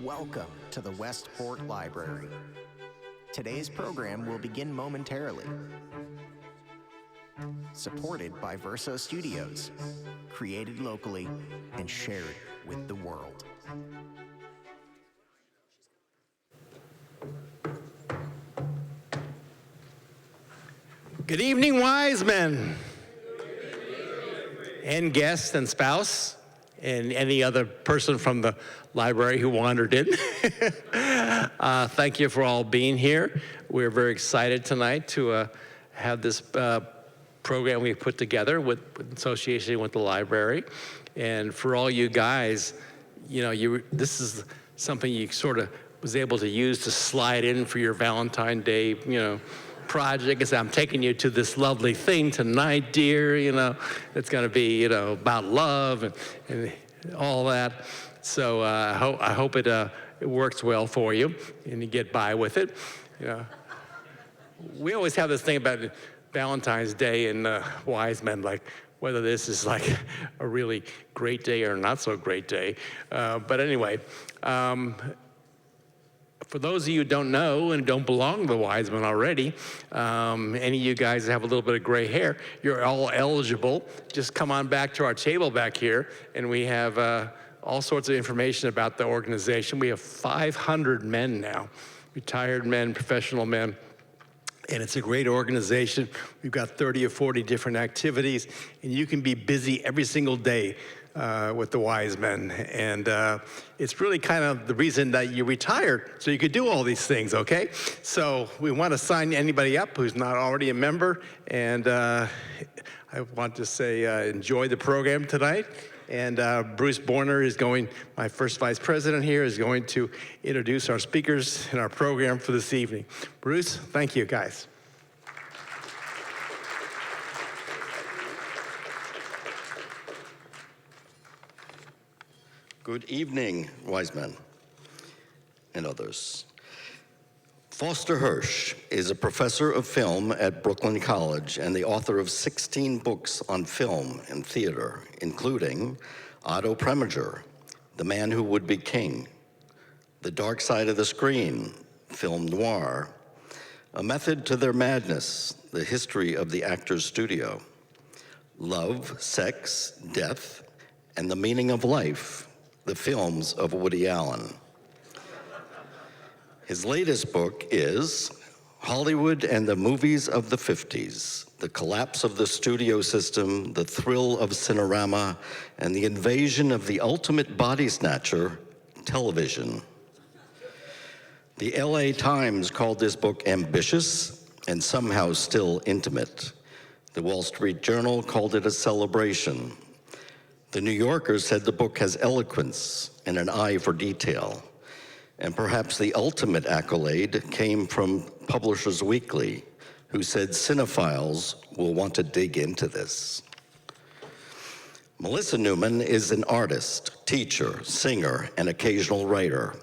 Welcome to the Westport Library. Today's program will begin momentarily. Supported by Verso Studios, created locally and shared with the world. Good evening, wise men, and guest and spouse, and any other person from the library who wandered in. Thank you for all being here. We're very excited tonight to have this program we put together with association with the library. And for all you guys, you know, this is something you sort of was able to use to slide in for your Valentine Day, you know, project. Is I'm taking you to this lovely thing tonight, dear. You know, it's going to be, you know, about love and all that. So I hope it works well for you and you get by with it. You know, we always have this thing about Valentine's Day and wise men, like whether this is like a really great day or not so great day. But anyway. For those of you who don't know and don't belong to the wise men already, any of you guys that have a little bit of gray hair, you're all eligible. Just come on back to our table back here, and we have all sorts of information about the organization. We have 500 men now, retired men, professional men, and it's a great organization. We've got 30 or 40 different activities, and you can be busy every single day with the wise men. And it's really kind of the reason that you retired, so you could do all these things, okay? So we want to sign anybody up who's not already a member. And I want to say enjoy the program tonight. And Bruce Borner is going, my first vice president here, is going to introduce our speakers in our program for this evening. Bruce, thank you, guys. Good evening, wise men and others. Foster Hirsch is a professor of film at Brooklyn College and the author of 16 books on film and theater, including Otto Preminger, The Man Who Would Be King, The Dark Side of the Screen, Film Noir, A Method to Their Madness, The History of the Actor's Studio, Love, Sex, Death, and the Meaning of Life, the films of Woody Allen. His latest book is Hollywood and the Movies of the 50s, The Collapse of the Studio System, The Thrill of Cinerama, and the Invasion of the Ultimate Body Snatcher, Television. The LA Times called this book ambitious and somehow still intimate. The Wall Street Journal called it a celebration. The New Yorker said the book has eloquence and an eye for detail. And perhaps the ultimate accolade came from Publishers Weekly, who said cinephiles will want to dig into this. Melissa Newman is an artist, teacher, singer, and occasional writer.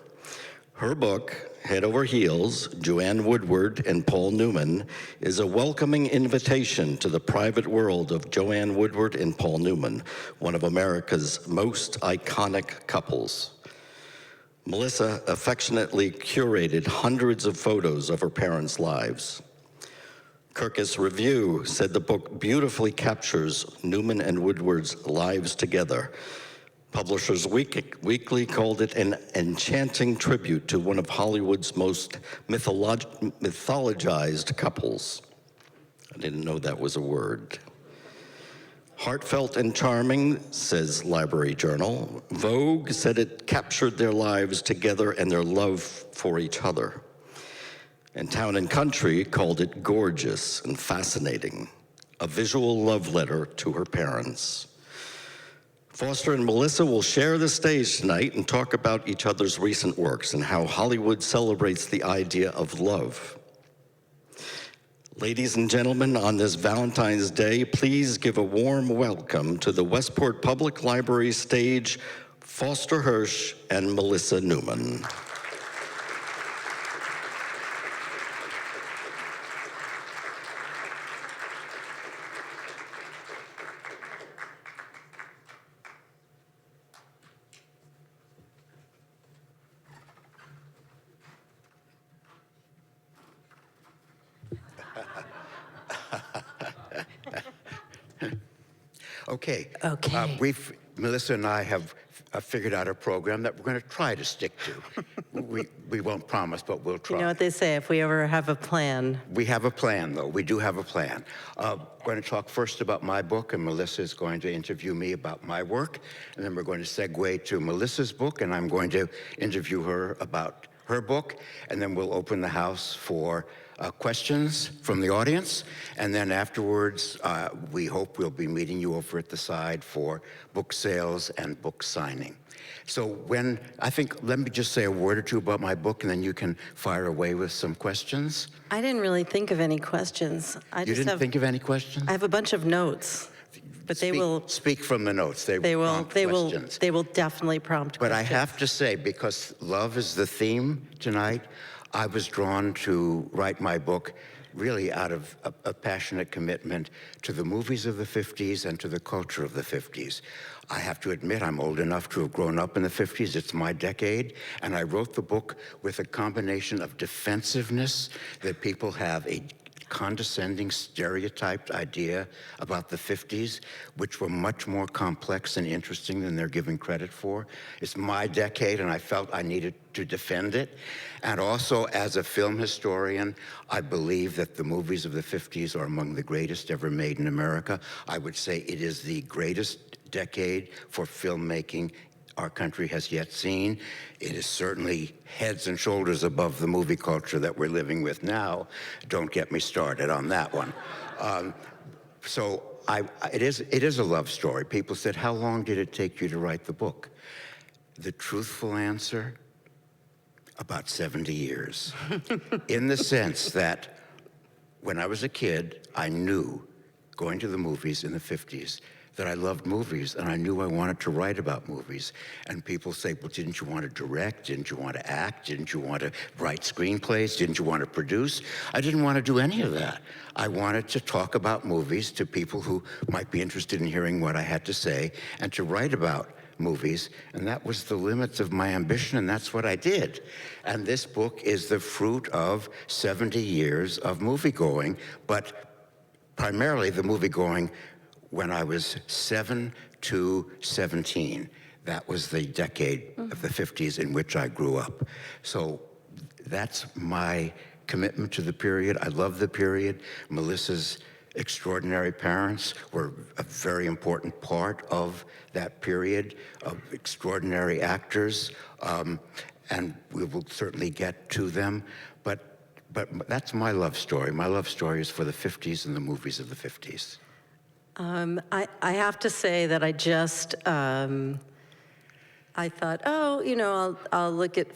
Her book, Head Over Heels, Joanne Woodward and Paul Newman, is a welcoming invitation to the private world of Joanne Woodward and Paul Newman, one of America's most iconic couples. Melissa affectionately curated hundreds of photos of her parents' lives. Kirkus Review said the book beautifully captures Newman and Woodward's lives together. Publishers Weekly called it an enchanting tribute to one of Hollywood's most mythologized couples. I didn't know that was a word. Heartfelt and charming, says Library Journal. Vogue said it captured their lives together and their love for each other. And Town and Country called it gorgeous and fascinating, a visual love letter to her parents. Foster and Melissa will share the stage tonight and talk about each other's recent works and how Hollywood celebrates the idea of love. Ladies and gentlemen, on this Valentine's Day, please give a warm welcome to the Westport Public Library stage, Foster Hirsch and Melissa Newman. Okay. Okay. Melissa and I have figured out a program that we're going to try to stick to. we won't promise, but we'll try. You know what they say, if we ever have a plan. We have a plan, though. We do have a plan. We're going to talk first about my book, and Melissa is going to interview me about my work. And then we're going to segue to Melissa's book, and I'm going to interview her about her book. And then we'll open the house for questions from the audience. And then afterwards, we hope we'll be meeting you over at the side for book sales and book signing. So let me just say a word or two about my book, and then you can fire away with some questions. I didn't really think of any questions. You didn't think of any questions? I have a bunch of notes, but they will speak from the notes. They will definitely prompt But questions. I have to say, because love is the theme tonight, I was drawn to write my book really out of a passionate commitment to the movies of the 50s and to the culture of the 50s. I have to admit, I'm old enough to have grown up in the 50s. It's my decade. And I wrote the book with a combination of defensiveness, that people have a condescending, stereotyped idea about the 50s, which were much more complex and interesting than they're given credit for. It's my decade, and I felt I needed to defend it. And also, as a film historian, I believe that the movies of the 50s are among the greatest ever made in America. I would say it is the greatest decade for filmmaking our country has yet seen. It is certainly heads and shoulders above the movie culture that we're living with now. Don't get me started on that one. It is a love story. People said, how long did it take you to write the book? The truthful answer, about 70 years. In the sense that when I was a kid, I knew, going to the movies in the 50s, that I loved movies, and I knew I wanted to write about movies. And people say, well, didn't you want to direct? Didn't you want to act? Didn't you want to write screenplays? Didn't you want to produce? I didn't want to do any of that. I wanted to talk about movies to people who might be interested in hearing what I had to say, and to write about movies, and that was the limits of my ambition, and that's what I did. And this book is the fruit of 70 years of movie-going, but primarily the movie-going when I was 7 to 17. That was the decade of the 50s in which I grew up. So that's my commitment to the period. I love the period. Melissa's extraordinary parents were a very important part of that period, of extraordinary actors, and we will certainly get to them. But that's my love story. My love story is for the 50s and the movies of the 50s. I have to say that I just, I thought, oh, you know, I'll look at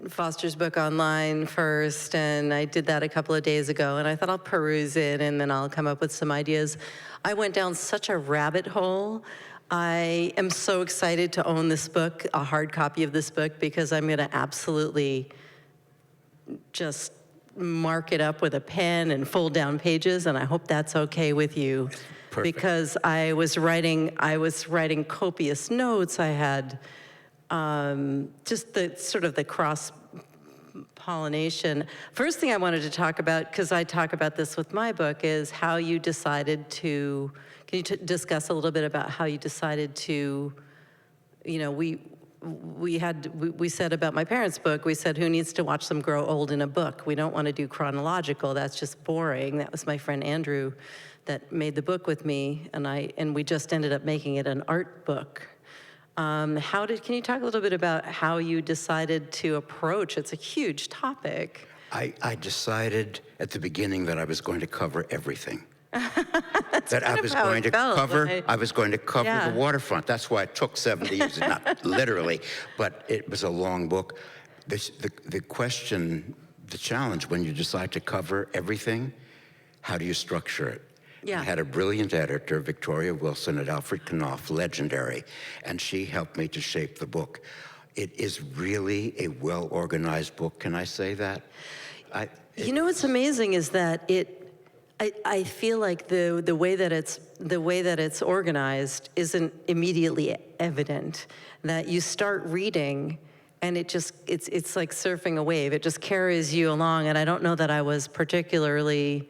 Foster's book online first, and I did that a couple of days ago, and I thought I'll peruse it, and then I'll come up with some ideas. I went down such a rabbit hole. I am so excited to own this book, a hard copy of this book, because I'm going to absolutely just mark it up with a pen and fold down pages, and I hope that's okay with you. Perfect. Because I was writing copious notes. I had just the sort of the cross-pollination. First thing I wanted to talk about, because I talk about this with my book, is how you decided to, can you discuss a little bit about how you decided to, you know, we said about my parents' book, we said, who needs to watch them grow old in a book? We don't want to do chronological, that's just boring. That was my friend Andrew that made the book with me, and we just ended up making it an art book. Can you talk a little bit about how you decided to approach, it's a huge topic. I decided at the beginning that I was going to cover everything. That I was going to cover the waterfront. That's why it took 70 years, not literally, but it was a long book. The question, the challenge when you decide to cover everything, how do you structure it? Yeah. I had a brilliant editor, Victoria Wilson at Alfred Knopf, legendary, and she helped me to shape the book. It is really a well-organized book. Can I say that? You know what's amazing is that I feel like the way that it's organized isn't immediately evident. That you start reading, and it's like surfing a wave. It just carries you along, and I don't know that I was particularly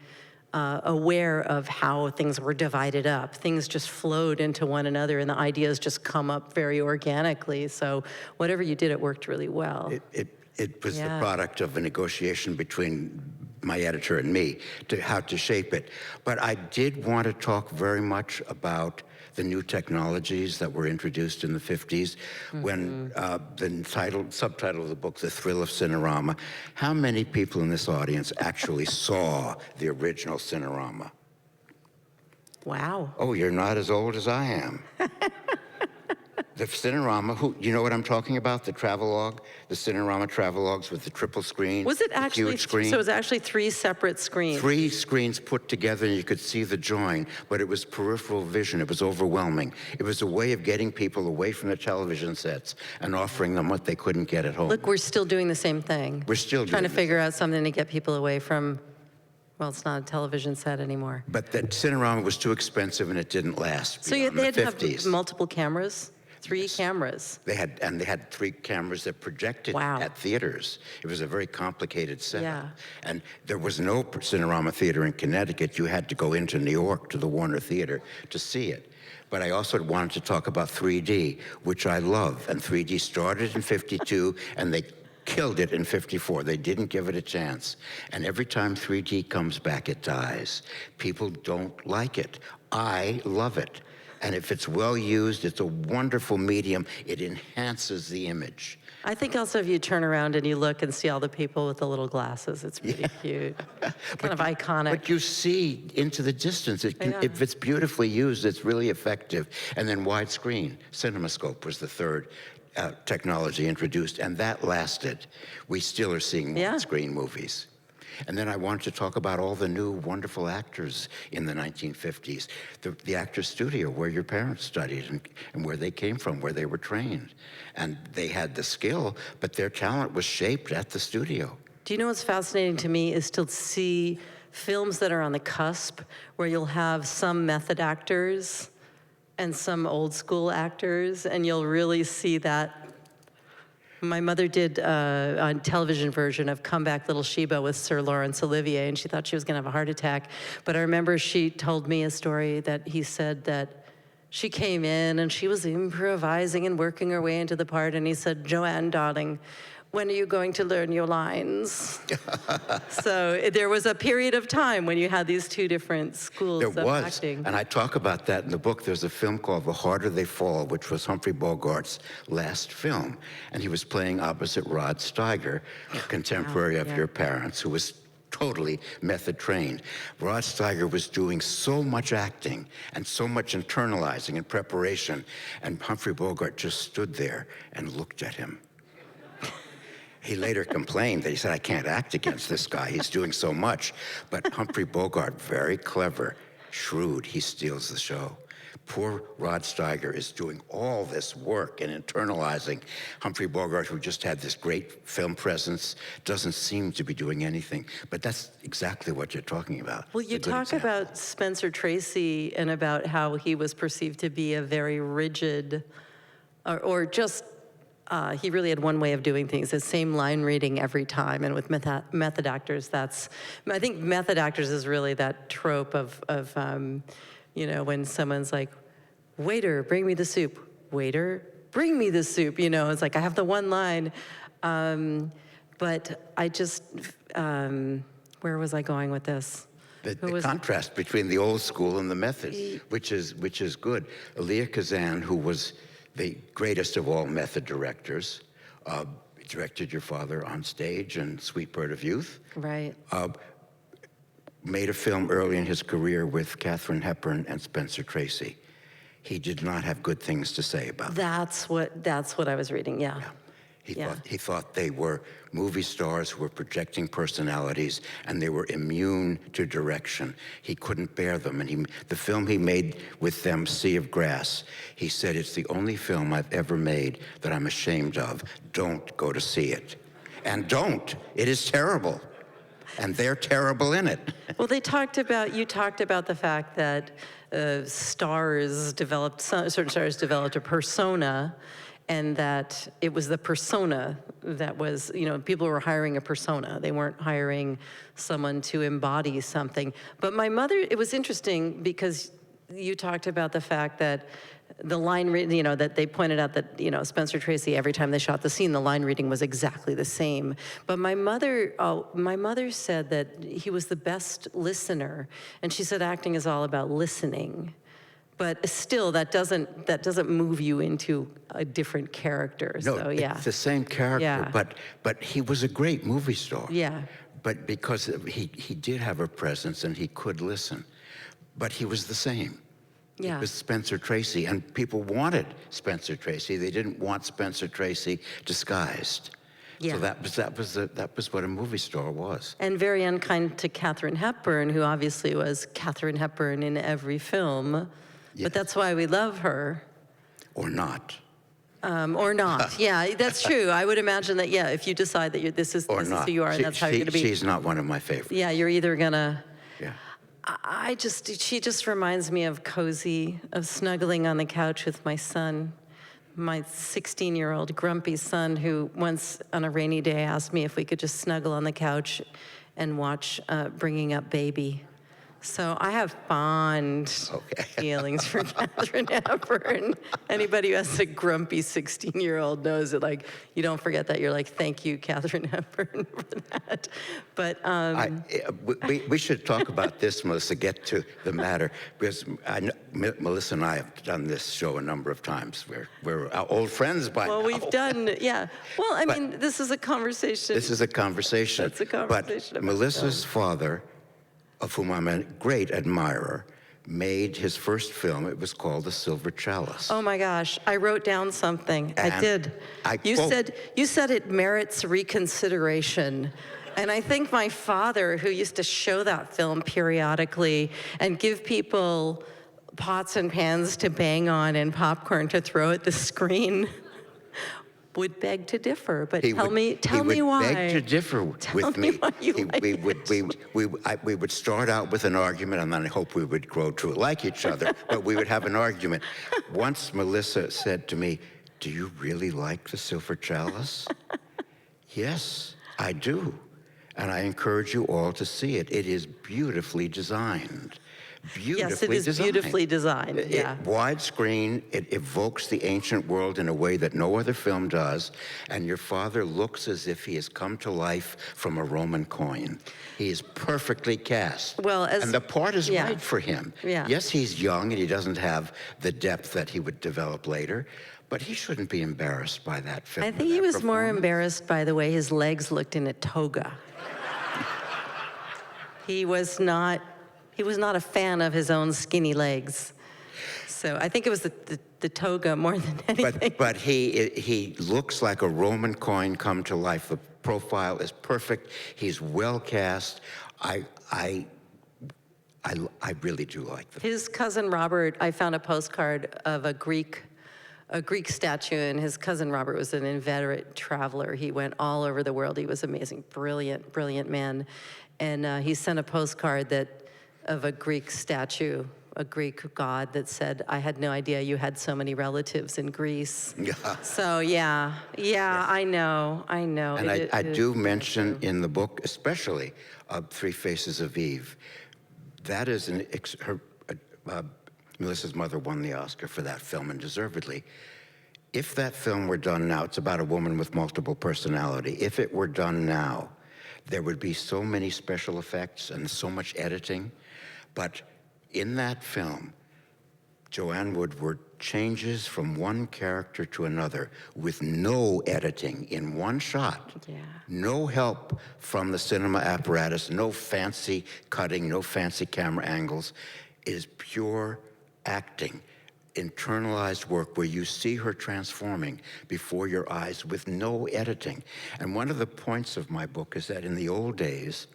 aware of how things were divided up. Things just flowed into one another, and the ideas just come up very organically. So whatever you did, it worked really well. It was the Yeah. product of a negotiation between my editor and me to how to shape it. But I did want to talk very much about the new technologies that were introduced in the 50s when the subtitle of the book, The Thrill of Cinerama. How many people in this audience actually saw the original Cinerama? Wow. Oh, you're not as old as I am. The Cinerama, you know what I'm talking about? The travelogue, the Cinerama travelogues with the triple screen. Was it the actually, huge screen. so it was actually 3 separate screens? 3 screens put together and you could see the join, but it was peripheral vision. It was overwhelming. It was a way of getting people away from the television sets and offering them what they couldn't get at home. Look, we're still doing the same thing. We're still trying to doing figure out something to get people away from, well, it's not a television set anymore. But that Cinerama was too expensive and it didn't last So beyond they had the to 50s. have multiple cameras? 3 cameras. They had 3 cameras that projected Wow. at theaters. It was a very complicated setup. Yeah. And there was no Cinerama theater in Connecticut. You had to go into New York to the Warner Theater to see it. But I also wanted to talk about 3D, which I love. And 3D started in 52, and they killed it in 54. They didn't give it a chance. And every time 3D comes back, it dies. People don't like it. I love it. And if it's well used, it's a wonderful medium. It enhances the image. I think also if you turn around and you look and see all the people with the little glasses, it's pretty cute. Kind of iconic. But you see into the distance. If it's beautifully used, it's really effective. And then widescreen. CinemaScope was the third technology introduced, and that lasted. We still are seeing widescreen movies. And then I wanted to talk about all the new wonderful actors in the 1950s. The Actors Studio, where your parents studied and where they came from, where they were trained. And they had the skill, but their talent was shaped at the studio. Do you know what's fascinating to me is to see films that are on the cusp, where you'll have some method actors and some old school actors, and you'll really see that. My mother did a television version of Come Back Little Sheba with Sir Laurence Olivier, and she thought she was going to have a heart attack. But I remember she told me a story that he said that she came in and she was improvising and working her way into the part, and he said, "Joanne, darling, when are you going to learn your lines?" So there was a period of time when you had these 2 different schools of acting. And I talk about that in the book. There's a film called The Harder They Fall, which was Humphrey Bogart's last film. And he was playing opposite Rod Steiger, a contemporary of your parents, who was totally method trained. Rod Steiger was doing so much acting and so much internalizing and preparation, and Humphrey Bogart just stood there and looked at him. He later complained that he said, "I can't act against this guy. He's doing so much." But Humphrey Bogart, very clever, shrewd, he steals the show. Poor Rod Steiger is doing all this work and internalizing. Humphrey Bogart, who just had this great film presence, doesn't seem to be doing anything. But that's exactly what you're talking about. Well, you talk about Spencer Tracy and about how he was perceived to be a very rigid, or just, he really had one way of doing things, the same line reading every time. And with method actors, I think method actors is really that trope of when someone's like, "Waiter, bring me the soup. Waiter, bring me the soup." It's like I have the one line. But I just, where was I going with this? The contrast between the old school and the methods, which is good. Elia Kazan, who was the greatest of all method directors, directed your father on stage and Sweet Bird of Youth. Right. Made a film early in his career with Katharine Hepburn and Spencer Tracy. He did not have good things to say about them. That's what I was reading, yeah. He thought they were movie stars who were projecting personalities, and they were immune to direction. He couldn't bear them, and the film he made with them, Sea of Grass, he said, "It's the only film I've ever made that I'm ashamed of. Don't go to see it." And don't. It is terrible. And they're terrible in it. Well, you talked about the fact that certain stars developed a persona, and that it was the persona that was, people were hiring a persona. They weren't hiring someone to embody something. But my mother, it was interesting because you talked about the fact that the line reading, that they pointed out that, Spencer Tracy, every time they shot the scene, the line reading was exactly the same. But my mother said that he was the best listener, and she said acting is all about listening. But still, that doesn't move you into a different character. No, so yeah, it's the same character, Yeah. but he was a great movie star. Yeah. But because he did have a presence and he could listen, but he was the same. Yeah. It was Spencer Tracy, and people wanted Spencer Tracy. They didn't want Spencer Tracy disguised. Yeah. So that was what a movie star was. And very unkind to Katharine Hepburn, who obviously was Katharine Hepburn in every film. Yes. But that's why we love her. Or not. Or not. Yeah, that's true. I would imagine that, if you decide that this is who you are and that's how you're going to be. She's not one of my favorites. Yeah, you're either going to... Yeah. She just reminds me of cozy, of snuggling on the couch with my son, my 16-year-old grumpy son, who once on a rainy day asked me if we could just snuggle on the couch and watch Bringing Up Baby. So I have fond feelings for Katharine Hepburn. Anybody who has a grumpy 16-year-old knows that, you don't forget that. You're like, thank you, Katharine Hepburn, for that. But we should talk about this, Melissa, get to the matter, because Melissa and I have done this show a number of times. We're old friends by now. Well, we've done, yeah. Well, I mean, this is a conversation. This is a conversation. It's a conversation. But about Melissa's film. father, of whom I'm a great admirer, made his first film. It was called The Silver Chalice. Oh my gosh, I wrote down something. I And did. You said it merits reconsideration. And I think my father, who used to show that film periodically and give people pots and pans to bang on and popcorn to throw at the screen, would beg to differ. But tell me why. He would beg to differ with me. Why you like it. We would start out with an argument, and then I hope we would grow to like each other, but we would have an argument. Once Melissa said to me, "Do you really like The Silver Chalice?" Yes, I do. And I encourage you all to see it. It is beautifully designed. Yes, it is beautifully designed, yeah. Widescreen, it evokes the ancient world in a way that no other film does, and your father looks as if he has come to life from a Roman coin. He is perfectly cast. Well, and the part is yeah. right for him. Yeah. Yes, he's young and he doesn't have the depth that he would develop later, but he shouldn't be embarrassed by that film. I think he was more embarrassed by the way his legs looked in a toga. He was not a fan of his own skinny legs. So I think it was the toga more than anything. But he looks like a Roman coin come to life. The profile is perfect. He's well cast. I really do like the film. His cousin Robert, I found a postcard of a Greek statue, and his cousin Robert was an inveterate traveler. He went all over the world. He was amazing, brilliant man. And he sent a postcard of a Greek statue, a Greek god that said, "I had no idea you had so many relatives in Greece." Yeah. So yeah, I know. And I do mention in the book, especially Three Faces of Eve, that is Melissa's mother won the Oscar for that film, and deservedly. If that film were done now, it's about a woman with multiple personality. If it were done now, there would be so many special effects and so much editing. But in that film, Joanne Woodward changes from one character to another with no editing in one shot. Yeah. No help from the cinema apparatus, no fancy cutting, no fancy camera angles. It is pure acting, internalized work where you see her transforming before your eyes with no editing. And one of the points of my book is that in the old days,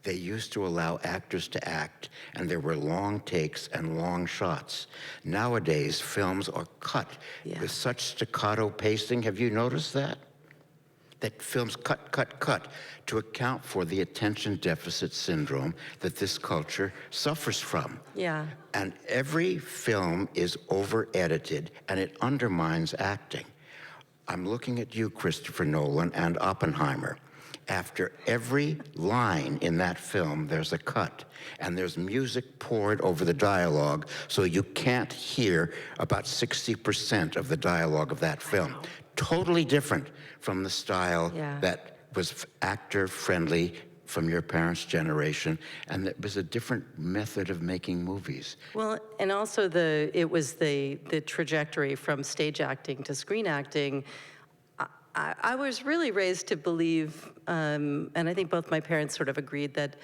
they used to allow actors to act, and there were long takes and long shots. Nowadays, films are cut with such staccato pacing. Have you noticed that? That films cut to account for the attention deficit syndrome that this culture suffers from. Yeah. And every film is over-edited, and it undermines acting. I'm looking at you, Christopher Nolan, and Oppenheimer. After every line in that film, there's a cut, and there's music poured over the dialogue, so you can't hear about 60% of the dialogue of that film. Totally different from the style that was actor-friendly from your parents' generation, and it was a different method of making movies. Well, and also it was the trajectory from stage acting to screen acting. I was really raised to believe, and I think both my parents sort of agreed that,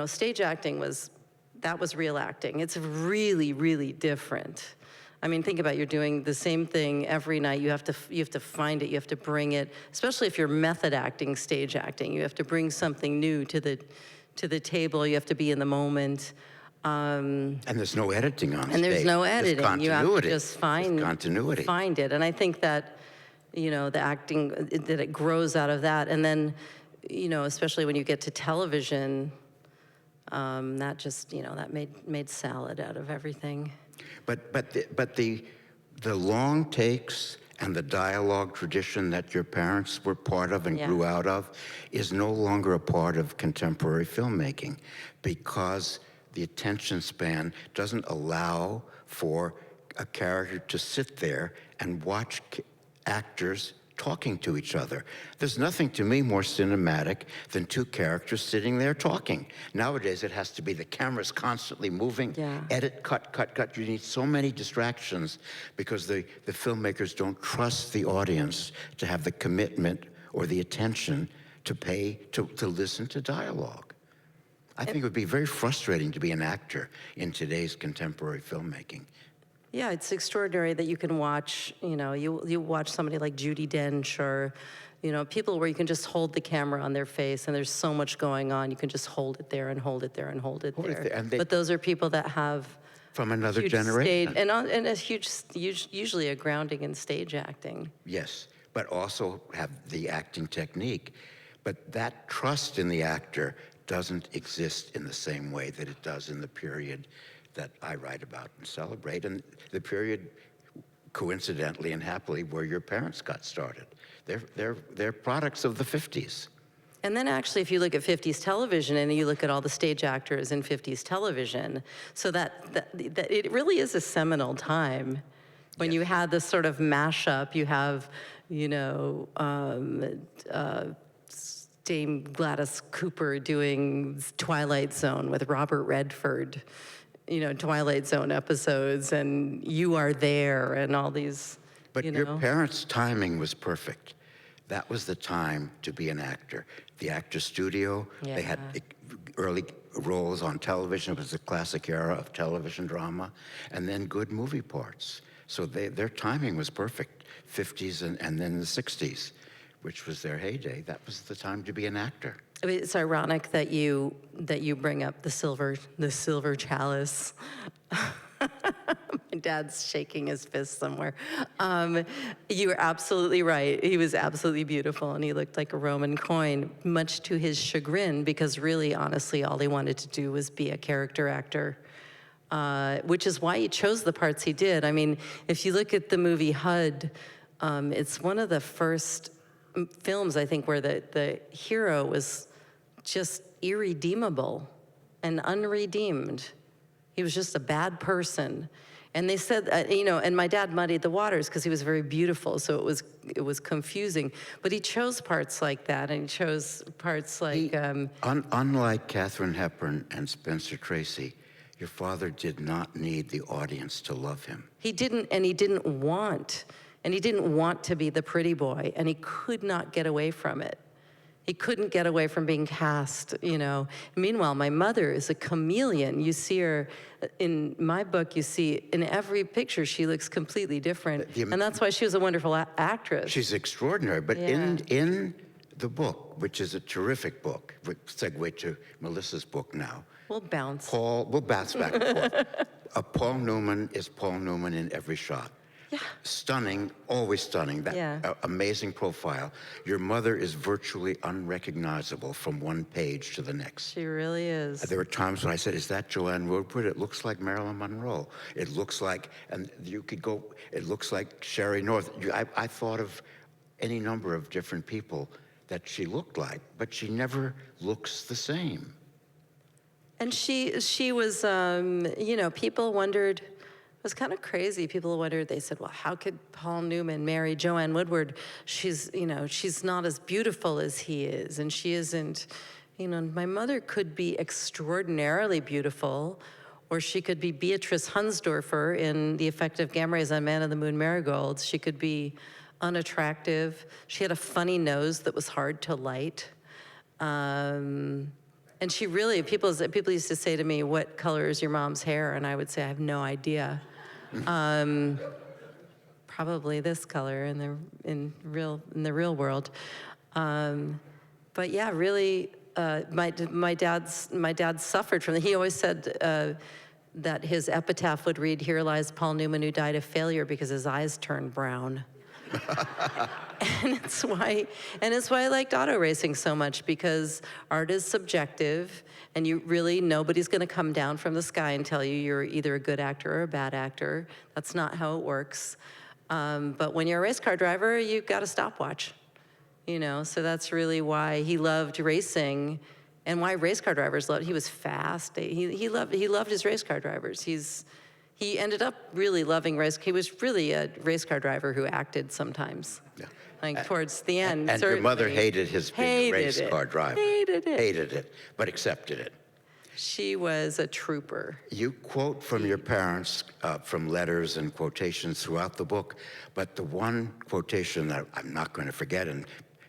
stage acting was real acting. It's really, really different. I mean, think about it. You're doing the same thing every night. You have to find it. You have to bring it. Especially if you're method acting, stage acting, you have to bring something new to the table. You have to be in the moment. And there's no editing on stage. And there's no editing. There's continuity. You have to just find it. And I think that, the acting, that it grows out of that. And then, especially when you get to television, that just, that made salad out of everything. But the long takes and the dialogue tradition that your parents were part of and grew out of is no longer a part of contemporary filmmaking, because the attention span doesn't allow for a character to sit there and watch actors talking to each other. There's nothing to me more cinematic than two characters sitting there talking. Nowadays, it has to be the camera's constantly moving, edit, cut. You need so many distractions because the filmmakers don't trust the audience to have the commitment or the attention to listen to dialogue. I think it would be very frustrating to be an actor in today's contemporary filmmaking. Yeah, it's extraordinary that you can watch, you watch somebody like Judi Dench or, people where you can just hold the camera on their face and there's so much going on. You can just hold it there and hold it there and hold it there. But those are people that have from another generation. And a usually a grounding in stage acting. Yes, but also have the acting technique. But that trust in the actor doesn't exist in the same way that it does in the period that I write about and celebrate, and the period, coincidentally and happily, where your parents got started. They're products of the 50s. And then actually, if you look at 50s television and you look at all the stage actors in 50s television, so that it really is a seminal time when you had this sort of mashup. You have, Dame Gladys Cooper doing Twilight Zone with Robert Redford, Twilight Zone episodes, and You Are There, and all these. But your parents' timing was perfect. That was the time to be an actor. The actor studio, they had early roles on television. It was the classic era of television drama, and then good movie parts. So their timing was perfect. 50s and then the 60s, which was their heyday. That was the time to be an actor. It's ironic that you bring up the silver chalice. My dad's shaking his fist somewhere. You were absolutely right. He was absolutely beautiful, and he looked like a Roman coin, much to his chagrin, because really, honestly, all he wanted to do was be a character actor, which is why he chose the parts he did. I mean, if you look at the movie HUD, it's one of the first films, I think, where the hero was just irredeemable and unredeemed. He was just a bad person. And they said, and my dad muddied the waters because he was very beautiful, so it was confusing. But he chose parts like that, and he chose parts like... Unlike Katharine Hepburn and Spencer Tracy, your father did not need the audience to love him. He didn't, and he didn't want to be the pretty boy, and he could not get away from it. He couldn't get away from being cast, Meanwhile, my mother is a chameleon. You see her, in my book, you see in every picture, she looks completely different. And that's why she was a wonderful actress. She's extraordinary. But in the book, which is a terrific book, we segue to Melissa's book now. We'll bounce back and forth. Paul Newman is Paul Newman in every shot. Stunning, always stunning. That Yeah. amazing profile. Your mother is virtually unrecognizable from one page to the next. She really is. There were times when I said, "Is that Joanne Woodward? It looks like Marilyn Monroe. It looks like," and you could go, "It looks like Sherry North." I thought of any number of different people that she looked like, but she never looks the same. And she was, you know, people wondered, it was kind of crazy. People wondered, they said, well, how could Paul Newman marry Joanne Woodward? She's, you know, she's not as beautiful as he is, and she isn't, you know, my mother could be extraordinarily beautiful, or she could be Beatrice Hunsdorfer in The Effect of Gamma Rays on Man of the Moon Marigolds. She could be unattractive. She had a funny nose that was hard to light. And she really, people used to say to me, what color is your mom's hair? And I would say, I have no idea. Probably this color in the real world. But yeah, really, my dad suffered from it. He always said that his epitaph would read, "Here lies Paul Newman who died of failure because his eyes turned brown." And it's why I liked auto racing so much, because art is subjective, and nobody's going to come down from the sky and tell you you're either a good actor or a bad actor. That's not how it works. But when you're a race car driver, you've got a stopwatch, you know. So that's really why he loved racing, and why race car drivers loved. He was fast. He loved his race car drivers. He ended up really loving race. He was really a race car driver who acted sometimes. Yeah. Like towards the end. And your mother hated his being a race car driver. Hated it. Hated it, but accepted it. She was a trooper. You quote from your parents from letters and quotations throughout the book, but the one quotation that I'm not going to forget, and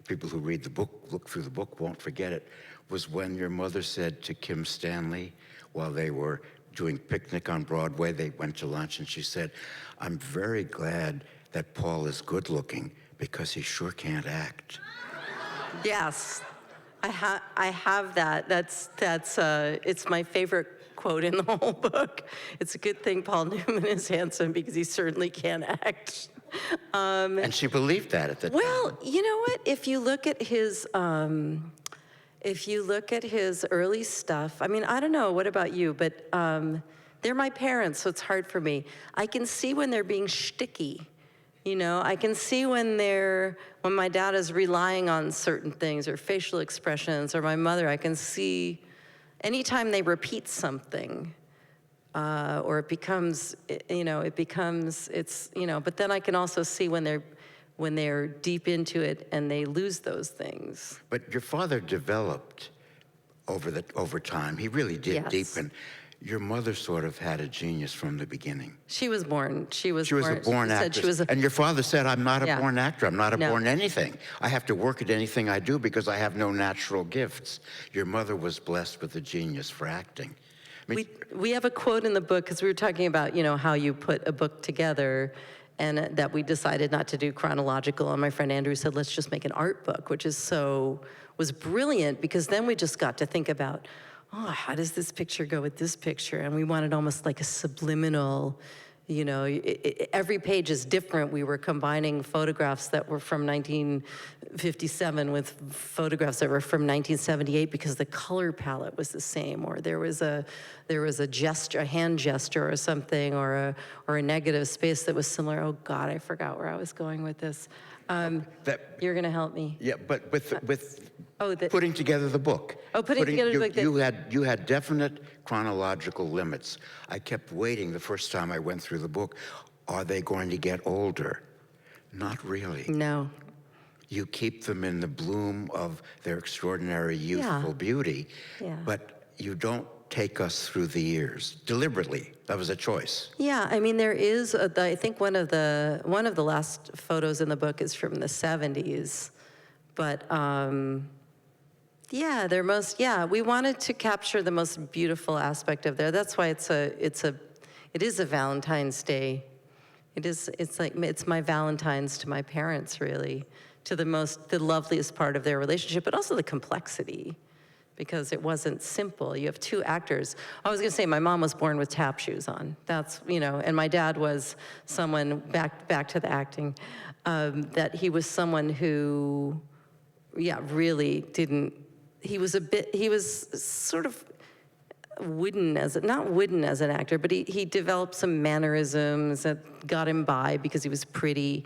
people who read the book, look through the book, won't forget it, was when your mother said to Kim Stanley, while they were doing Picnic on Broadway, they went to lunch, and she said, "I'm very glad that Paul is good looking because he sure can't act." Yes, I have that. It's my favorite quote in the whole book. It's a good thing Paul Newman is handsome because he certainly can't act. And she believed that at the time. Well, you know what? If you look at his early stuff, I mean, I don't know, what about you? But they're my parents, so it's hard for me. I can see when they're being shticky, you know? I can see when my dad is relying on certain things, or facial expressions, or my mother, I can see anytime they repeat something, or it becomes, but then I can also see when they're deep into it and they lose those things. But your father developed over time. He really did Yes. deepen. Your mother sort of had a genius from the beginning. She was born. She was a born actress. And your father said, "I'm not a Yeah. born actor. I'm not a No. born anything. I have to work at anything I do because I have no natural gifts." Your mother was blessed with a genius for acting. I mean, We have a quote in the book, because we were talking about, you know, how you put a book together, and that we decided not to do chronological. And my friend Andrew said, let's just make an art book, which was brilliant, because then we just got to think about, oh, how does this picture go with this picture? And we wanted almost like a subliminal, you know, every page is different. We were combining photographs that were from 1957 with photographs that were from 1978, because the color palette was the same, or there was a gesture, a hand gesture or something, or a negative space that was similar. Oh God, I forgot where I was going with this. You're gonna help me. yeah, but with the- putting together the book. Putting together the book. You had definite chronological limits. I kept waiting the first time I went through the book. Are they going to get older? Not really. No. You keep them in the bloom of their extraordinary youthful beauty, Yeah. but you don't take us through the years deliberately. That was a choice. Yeah, I mean, there is, I think one of the last photos in the book is from the 70s, but we wanted to capture the most beautiful aspect of there. That's why it is a Valentine's Day. It's my Valentine's to my parents, really, to the loveliest part of their relationship, but also the complexity. because it wasn't simple. You have two actors. I was gonna say my mom was born with tap shoes on. That's, and my dad was someone, back to the acting, that he was someone who, really didn't, he was sort of not wooden as an actor, but he developed some mannerisms that got him by because he was pretty.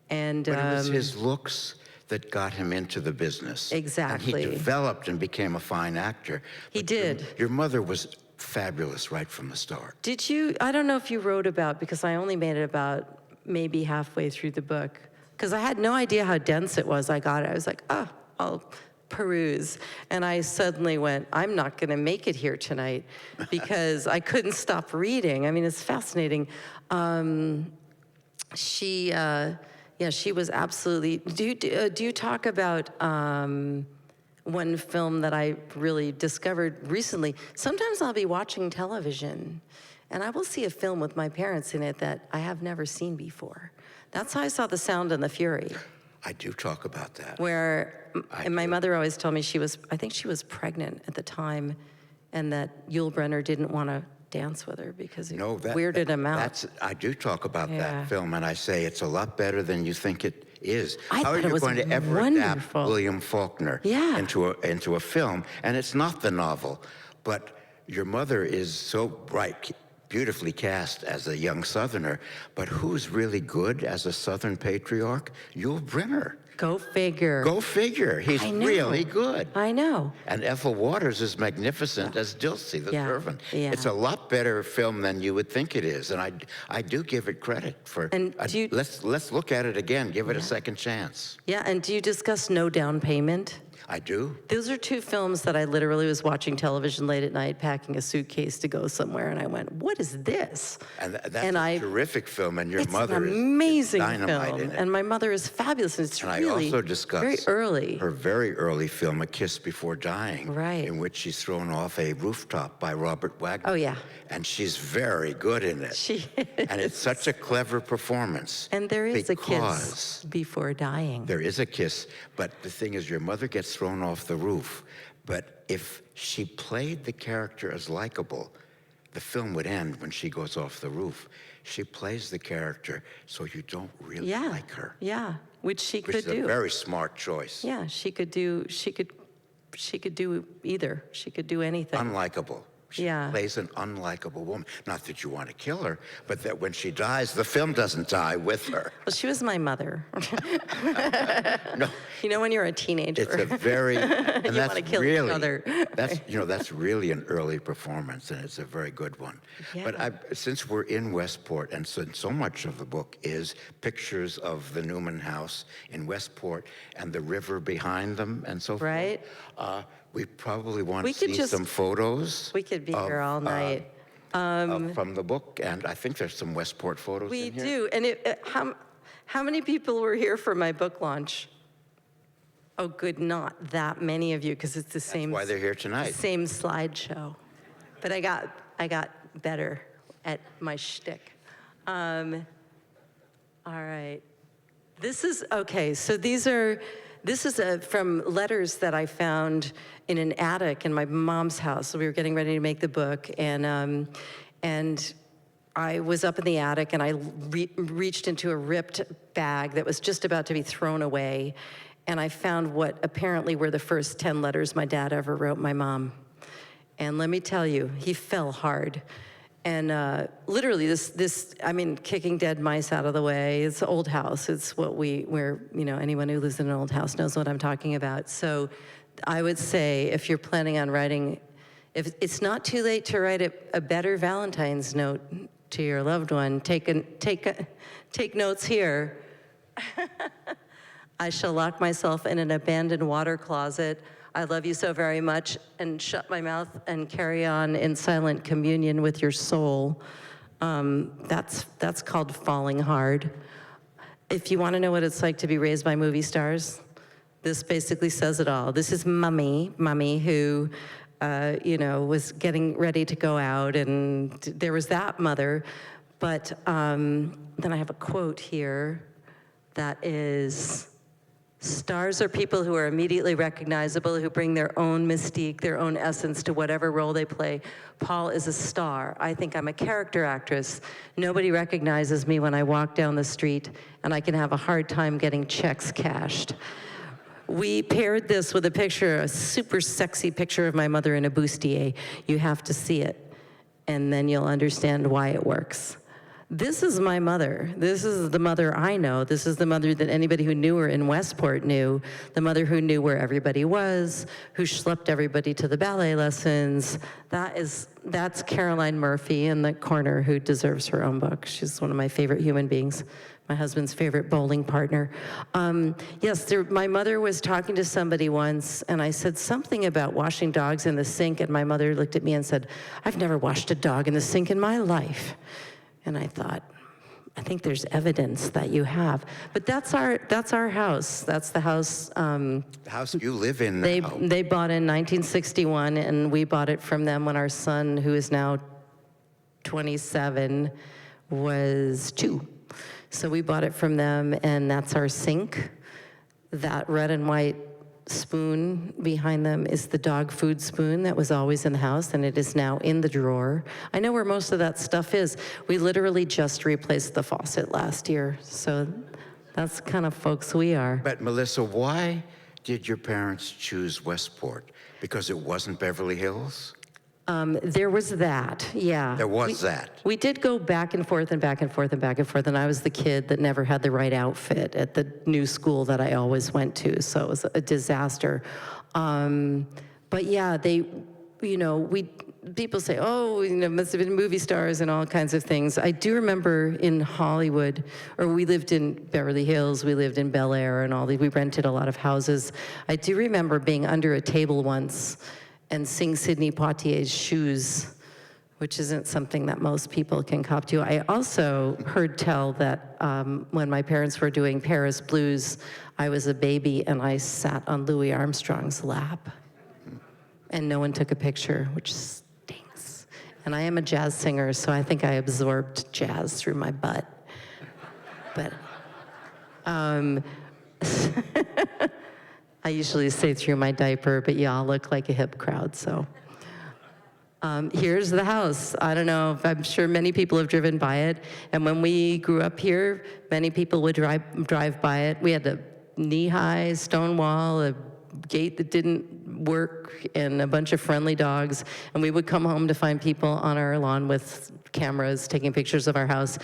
And But it was his looks that got him into the business. Exactly. And he developed and became a fine actor. He did. Your mother was fabulous right from the start. Did you, I don't know if you wrote about, because I only made it about maybe halfway through the book, because I had no idea how dense it was. I got it. I was like, I'll peruse. And I suddenly went, I'm not going to make it here tonight because I couldn't stop reading. I mean, it's fascinating. She was absolutely. Do you talk about one film that I really discovered recently? Sometimes I'll be watching television, and I will see a film with my parents in it that I have never seen before. That's how I saw The Sound and the Fury. I do talk about that. And my mother always told me I think she was pregnant at the time, and that Yul Brynner didn't want to dance with her because he weirded him out. I do talk about that film, and I say it's a lot better than you think it is. How are you going to ever adapt William Faulkner into a film? And it's not the novel, but your mother is so bright, beautifully cast as a young Southerner, but who's really good as a Southern patriarch? Yul Brynner. Go figure. Go figure. He's really good. I know. And Ethel Waters is magnificent as Dilsey, the servant. Yeah. It's a lot better film than you would think it is, and I do give it credit for. And let's look at it again. Give it a second chance. Yeah, and do you discuss No Down Payment? I do. Those are two films that I literally was watching television late at night, packing a suitcase to go somewhere, and I went, "What is this?" And that's a terrific film, and your mother is amazing dynamite film, in it. And my mother is fabulous, and it's I also discussed very early. her very early film, A Kiss Before Dying, right, in which she's thrown off a rooftop by Robert Wagner. Oh yeah, and she's very good in it. She is. And it's such a clever performance. And there is a kiss before dying. There is a kiss, but the thing is, your mother gets thrown off the roof. But if she played the character as likable, the film would end when she goes off the roof. She plays the character so you don't really like her. Yeah, which she could do. Which is a very smart choice. Yeah, she could do either. She could do anything. Unlikable. She plays an unlikable woman. Not that you want to kill her, but that when she dies, the film doesn't die with her. Well, she was my mother. No. You know, when you're a teenager. It's a very, and you want to kill each other. That's really an early performance, and it's a very good one. Yeah. But since we're in Westport, and so much of the book is pictures of the Newman house in Westport and the river behind them and so forth. Right. We probably want to see some photos. We could be here all night. From the book, and I think there's some Westport photos in here. We do. And how many people were here for my book launch? Oh, good, not that many of you, because it's the same. That's why they're here tonight. Same slideshow. But I got better at my shtick. All right. This is okay. So This is from letters that I found in an attic in my mom's house. So we were getting ready to make the book, and I was up in the attic, and I reached into a ripped bag that was just about to be thrown away, and I found what apparently were the first 10 letters my dad ever wrote my mom. And let me tell you, he fell hard. And literally, kicking dead mice out of the way. It's an old house. It's anyone who lives in an old house knows what I'm talking about. So I would say, if you're planning on writing, if it's not too late to write a better Valentine's note to your loved one, take notes here. I shall lock myself in an abandoned water closet. I love you so very much, and shut my mouth and carry on in silent communion with your soul. That's called falling hard. If you want to know what it's like to be raised by movie stars, this basically says it all. This is Mummy who, was getting ready to go out, and there was that mother. But then I have a quote here that is Stars are people who are immediately recognizable, who bring their own mystique, their own essence to whatever role they play. Paul is a star. I think I'm a character actress. Nobody recognizes me when I walk down the street, and I can have a hard time getting checks cashed. We paired this with a picture, a super sexy picture of my mother in a bustier. You have to see it, and then you'll understand why it works. This is my mother. This is the mother I know. This is the mother that anybody who knew her in Westport knew. The mother who knew where everybody was, who schlepped everybody to the ballet lessons. That's Caroline Murphy in the corner, who deserves her own book. She's one of my favorite human beings. My husband's favorite bowling partner. My mother was talking to somebody once, and I said something about washing dogs in the sink, and my mother looked at me and said, "I've never washed a dog in the sink in my life." And I thought, I think there's evidence that you have. But that's our house. That's the house. The house you live in now. They bought in 1961, and we bought it from them when our son, who is now 27, was 2. So we bought it from them, and that's our sink. That red and white spoon behind them is the dog food spoon that was always in the house, and it is now in the drawer. I know where most of that stuff is. We literally just replaced the faucet last year, so that's the kind of folks we are. But Melissa, why did your parents choose Westport? Because it wasn't Beverly Hills? There was that, yeah. There was that. We did go back and forth and back and forth and back and forth, and I was the kid that never had the right outfit at the new school that I always went to, so it was a disaster. But yeah, people say, oh, must have been movie stars and all kinds of things. I do remember in Hollywood, or we lived in Beverly Hills, we lived in Bel Air and we rented a lot of houses. I do remember being under a table once and seeing Sidney Poitier's shoes, which isn't something that most people can cop to. I also heard tell that when my parents were doing Paris Blues, I was a baby and I sat on Louis Armstrong's lap. And no one took a picture, which stinks. And I am a jazz singer, so I think I absorbed jazz through my butt. But I usually say through my diaper, but y'all look like a hip crowd, so. Here's the house. I don't know, I'm sure many people have driven by it. And when we grew up here, many people would drive by it. We had a knee-high stone wall, a gate that didn't work, and a bunch of friendly dogs. And we would come home to find people on our lawn with cameras taking pictures of our house,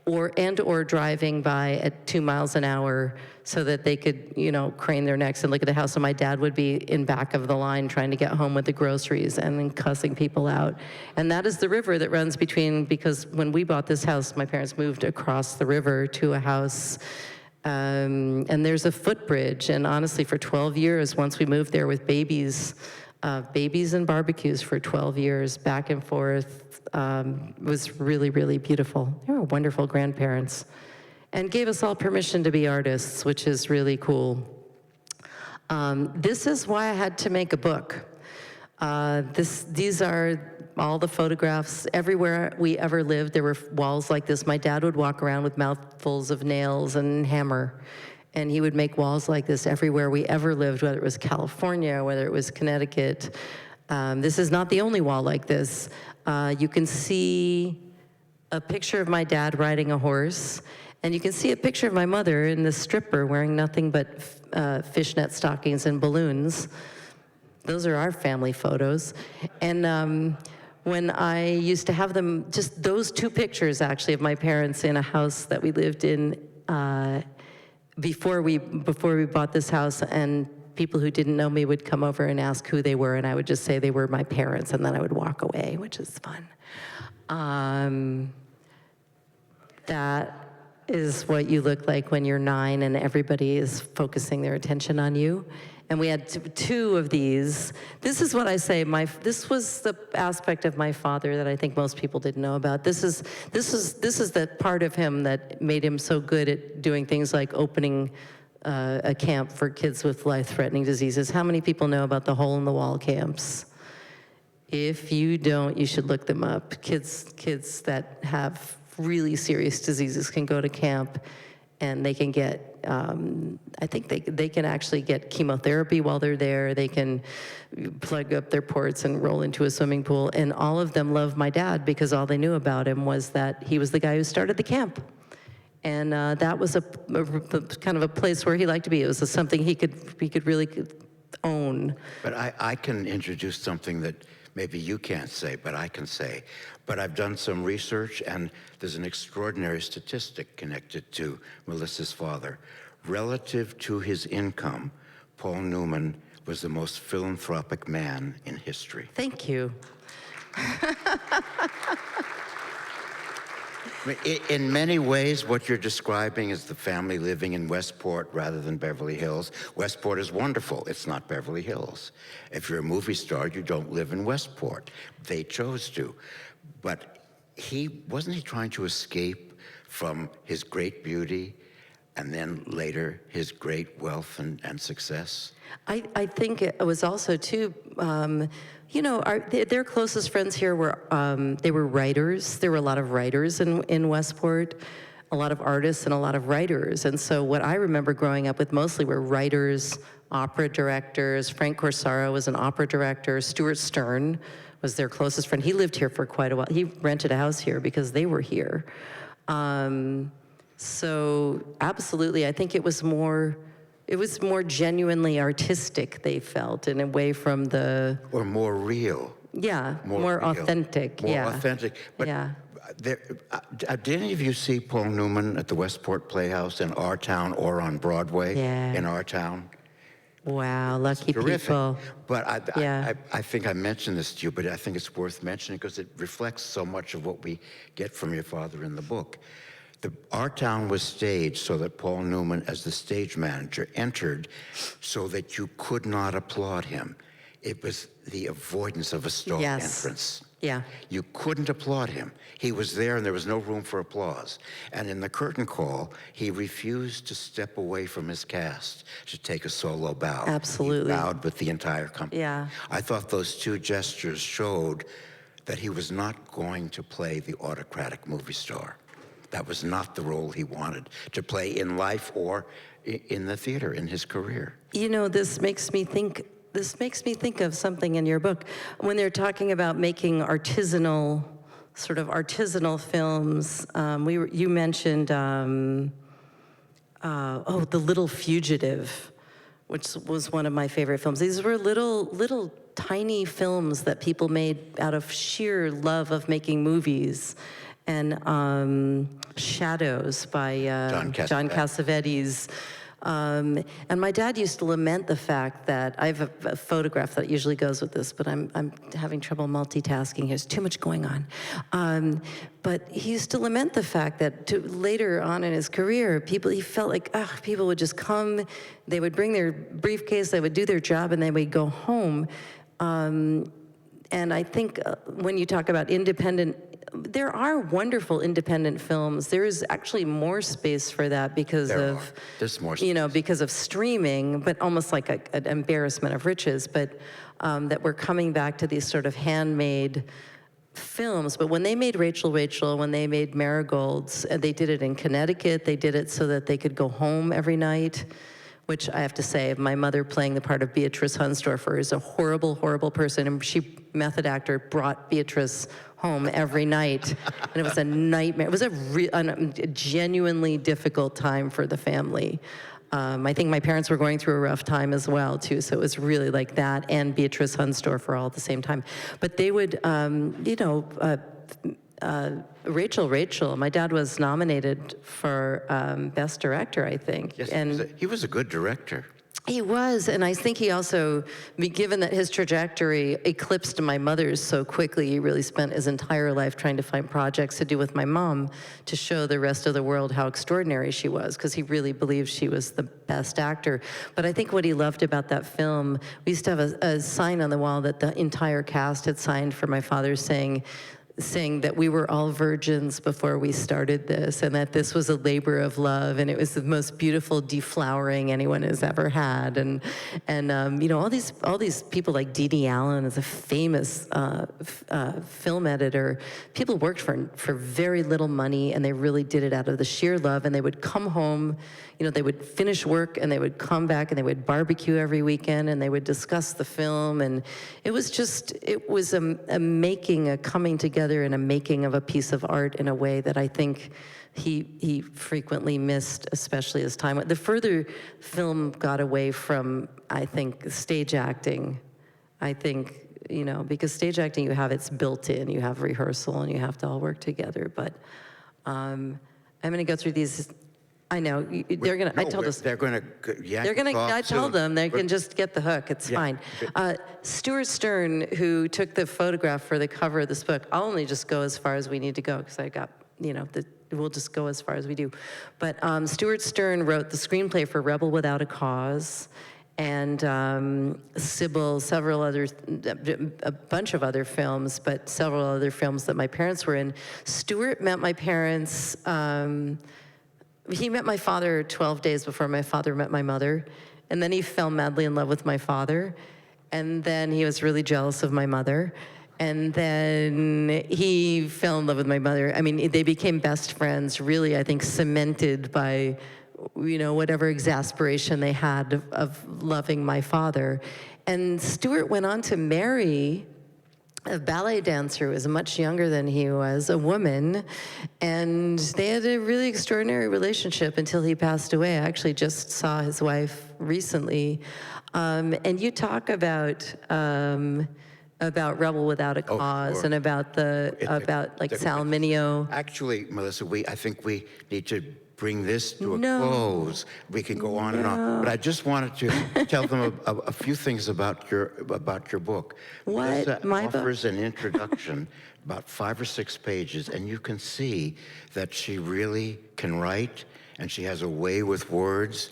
or driving by at 2 miles an hour so that they could, crane their necks and look at the house. So my dad would be in back of the line trying to get home with the groceries and then cussing people out. And that is the river that runs because when we bought this house, my parents moved across the river to a house, and there's a footbridge. And honestly, for 12 years, once we moved there with babies and barbecues for 12 years, back and forth, was really, really beautiful. They were wonderful grandparents and gave us all permission to be artists, which is really cool. This is why I had to make a book. These are all the photographs. Everywhere we ever lived, there were walls like this. My dad would walk around with mouthfuls of nails and hammer, and he would make walls like this everywhere we ever lived, whether it was California, whether it was Connecticut. This is not the only wall like this. You can see a picture of my dad riding a horse, and you can see a picture of my mother in the stripper wearing nothing but fishnet stockings and balloons. Those are our family photos. And when I used to have them, just those 2 pictures actually of my parents in a house that we lived in before we bought this house, and people who didn't know me would come over and ask who they were, and I would just say they were my parents, and then I would walk away, which is fun. That is what you look like when you're 9 and everybody is focusing their attention on you. And we had 2 of these. This is what I say, this was the aspect of my father that I think most people didn't know about. This is the part of him that made him so good at doing things like opening a camp for kids with life-threatening diseases. How many people know about the hole-in-the-wall camps? If you don't, you should look them up. Kids that have really serious diseases can go to camp, and they can get I think they can actually get chemotherapy while they're there. They can plug up their ports and roll into a swimming pool. And all of them love my dad because all they knew about him was that he was the guy who started the camp. And that was a kind of a place where he liked to be. It was something he could really own. But I can introduce something that maybe you can't say, but I can say. But I've done some research, and there's an extraordinary statistic connected to Melissa's father. Relative to his income, Paul Newman was the most philanthropic man in history. Thank you. In many ways, what you're describing is the family living in Westport rather than Beverly Hills. Westport is wonderful. It's not Beverly Hills. If you're a movie star, you don't live in Westport. They chose to. But wasn't he trying to escape from his great beauty and then later his great wealth and success? I think it was also, too, their closest friends here were, they were writers. There were a lot of writers in Westport, a lot of artists and a lot of writers. And so what I remember growing up with mostly were writers, opera directors. Frank Corsaro was an opera director. Stuart Stern was their closest friend. He lived here for quite a while. He rented a house here because they were here. So absolutely, I think it was more genuinely artistic, they felt, and away from the... Or more real. Yeah, more real. authentic. More yeah. authentic. But yeah. Did any of you see Paul Newman at the Westport Playhouse in our town or on Broadway in our town? Wow, lucky Terrific. people. But I think I mentioned this to you, but I think it's worth mentioning because it reflects so much of what we get from your father in the book. Our town was staged so that Paul Newman, as the stage manager, entered so that you could not applaud him. It was the avoidance of a stage entrance. Yeah. You couldn't applaud him. He was there and there was no room for applause. And in the curtain call, he refused to step away from his cast to take a solo bow. Absolutely. He bowed with the entire company. Yeah. I thought those two gestures showed that he was not going to play the autocratic movie star. That was not the role he wanted to play in life or in the theater, in his career. This makes me think of something in your book when they're talking about making artisanal films. You mentioned The Little Fugitive, which was one of my favorite films. These were little tiny films that people made out of sheer love of making movies. And Shadows by John Cassavetes. And my dad used to lament the fact that, I have a photograph that usually goes with this, but I'm having trouble multitasking. There's too much going on. But he used to lament the fact that later on in his career, he felt like people would just come, they would bring their briefcase, they would do their job, and they would go home. And I think when you talk about there are wonderful independent films. There is actually more space for that because There's more space. Because of streaming, but almost like an embarrassment of riches. But that we're coming back to these sort of handmade films. But when they made Rachel, when they made Marigolds, they did it in Connecticut. They did it so that they could go home every night. Which I have to say, my mother playing the part of Beatrice Hunsdorfer is a horrible, horrible person. And method actor, brought Beatrice home every night. And it was a nightmare. It was a genuinely difficult time for the family. I think my parents were going through a rough time as well, too. So it was really like that and Beatrice Hunsdorfer all at the same time. But they would, Rachel, my dad was nominated for Best Director, I think. Yes, and he was a good director. He was, and I think he also, given that his trajectory eclipsed my mother's so quickly, he really spent his entire life trying to find projects to do with my mom to show the rest of the world how extraordinary she was, because he really believed she was the best actor. But I think what he loved about that film, we used to have a sign on the wall that the entire cast had signed for my father saying, saying that we were all virgins before we started this, and that this was a labor of love, and it was the most beautiful deflowering anyone has ever had, and you know, all these people like Dee Dee Allen is a famous film editor. People worked for very little money, and they really did it out of the sheer love. And they would come home, you know, they would finish work, and they would come back, and they would barbecue every weekend, and they would discuss the film, and it was a making, a coming together, and a making of a piece of art in a way that I think he frequently missed, especially as time went. The further film got away from, I think, stage acting, I think, you know, because stage acting, you have it's built in, you have rehearsal, and you have to all work together. But I'm going to go through these. I know they're going to. I told us they're going to. Yeah, they're going to. I told them they can just get the hook. It's Yeah. fine. Stuart Stern, who took the photograph for the cover of this book, I'll only just go as far as we need to go because I got, you know, we'll just go as far as we do. But Stuart Stern wrote the screenplay for Rebel Without a Cause, and Sybil, several other, a bunch of other films, but several other films that my parents were in. Stuart met my parents. He met my father 12 days before my father met my mother, and then he fell madly in love with my father, and then he was really jealous of my mother, and then he fell in love with my mother. I mean, they became best friends, really, I think, cemented by, you know, whatever exasperation they had of loving my father. And Stuart went on to marry a ballet dancer who was much younger than he was, a woman, and they had a really extraordinary relationship until he passed away. I actually just saw his wife recently. And you talk about Rebel Without a Cause, sure. and about Sal Mineo. Actually, Melissa, I think we need to bring this to a No. close. We can go on and on, but I just wanted to tell them a few things about your book. What? Melissa My book? offers an introduction, about 5 or 6 pages, and you can see that she really can write, and she has a way with words,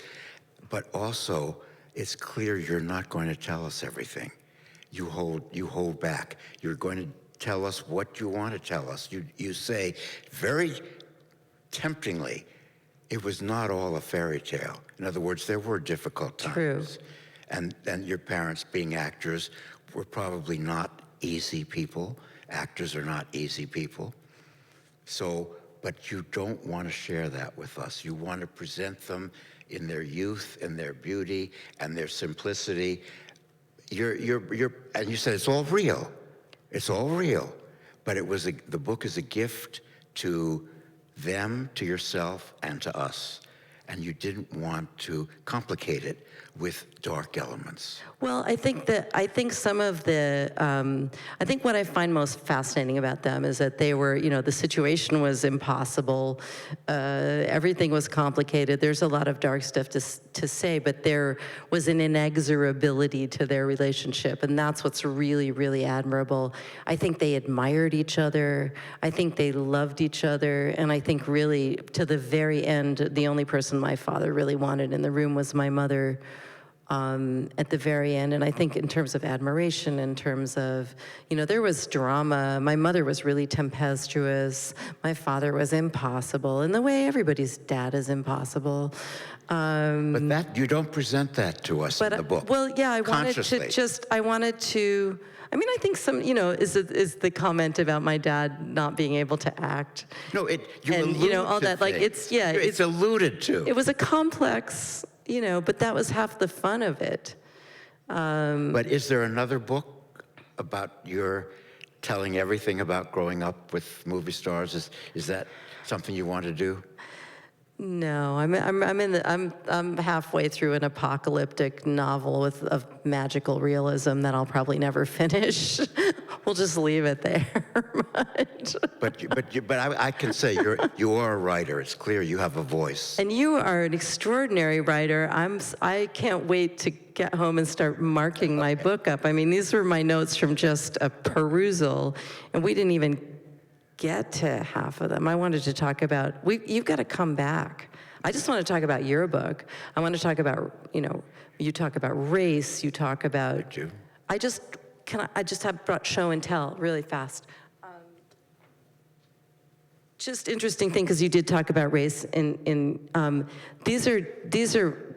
but also it's clear you're not going to tell us everything. You hold back. You're going to tell us what you want to tell us. You say very temptingly, it was not all a fairy tale. In other words, there were difficult times. True. And your parents, being actors, were probably not easy people. Actors are not easy people. So, but you don't want to share that with us. You want to present them in their youth and their beauty and their simplicity. And you said it's all real. It's all real. But the book is a gift to them, to yourself, and to us. And you didn't want to complicate it with dark elements. Well, I think some of the, I think what I find most fascinating about them is that they were, you know, the situation was impossible. Everything was complicated. There's a lot of dark stuff to say, but there was an inexorability to their relationship, and that's what's really, really admirable. I think they admired each other. I think they loved each other, and I think really, to the very end, the only person my father really wanted in the room was my mother. At the very end, and I think in terms of admiration, in terms of, you know, there was drama. My mother was really tempestuous. My father was impossible, in the way everybody's dad is impossible. But that you don't present that to us in the book. Well, yeah, I wanted to. I mean, I think some, you know, is the comment about my dad not being able to act. No, you know, all that, like, it's alluded to. It was a complex. You know, but that was half the fun of it. But is there another book about your telling everything about growing up with movie stars? Is that something you want to do? No, I'm halfway through an apocalyptic novel of magical realism that I'll probably never finish. We'll just leave it there. But I can say you are a writer. It's clear you have a voice. And you are an extraordinary writer. I can't wait to get home and start marking my book up. I mean, these were my notes from just a perusal, and we didn't even get to half of them. I wanted to talk about, you've got to come back. I just want to talk about your book. I want to talk about, you know, you talk about race, you talk about. Thank you. I just have brought show and tell really fast. just interesting thing, because you did talk about race. These are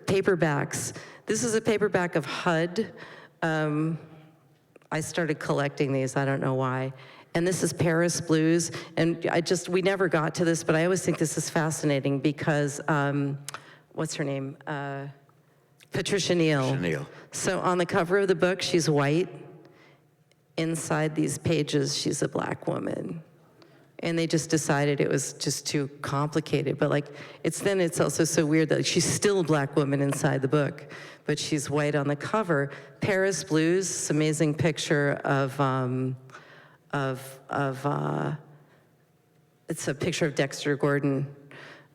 paperbacks. This is a paperback of HUD. I started collecting these, I don't know why. And this is Paris Blues. And we never got to this, but I always think this is fascinating because, what's her name? Patricia Neal. So on the cover of the book, she's white. Inside these pages, she's a black woman. And they just decided it was just too complicated. But like, it's also so weird that she's still a black woman inside the book, but she's white on the cover. Paris Blues, this amazing picture it's a picture of Dexter Gordon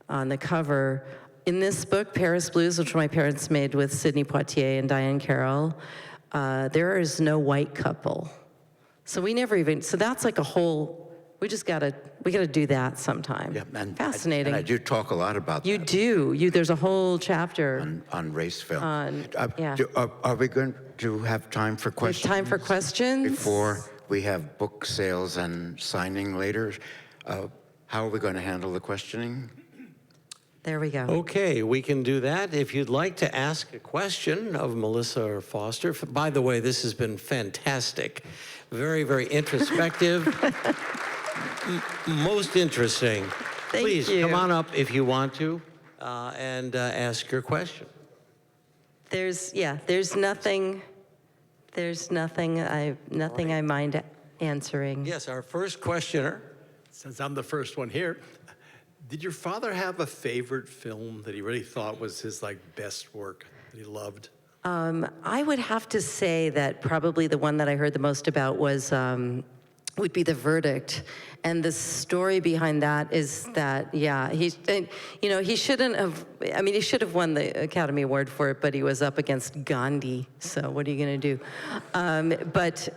on the cover. In this book, Paris Blues, which my parents made with Sidney Poitier and Diane Carroll, there is no white couple. So we never even, so that's like a whole, we gotta do that sometime. Yeah, and fascinating. I do talk a lot about you that. Do. There's a whole chapter on race film. yeah. Are we going to have time for questions? There's time for questions. Before we have book sales and signing later. How are we going to handle the questioning? There we go. Okay, we can do that. If you'd like to ask a question of Melissa or Foster, by the way, this has been fantastic. Very, very introspective. Most interesting. Thank Please you. come on up if you want to and ask your question. There's nothing I mind answering. Yes, our first questioner. Since I'm the first one here, did your father have a favorite film that he really thought was his best work that he loved? I would have to say that probably the one that I heard the most about would be The Verdict. And the story behind that is that, he shouldn't have, he should have won the Academy Award for it, but he was up against Gandhi, so what are you gonna do? But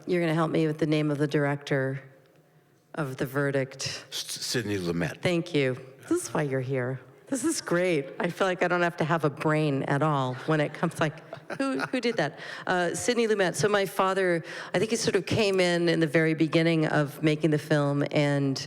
you're gonna help me with the name of the director of The Verdict. Sidney Lumet. Thank you. This is why you're here. This is great. I feel like I don't have to have a brain at all when it comes who did that? Sidney Lumet. So my father, I think he sort of came in the very beginning of making the film, and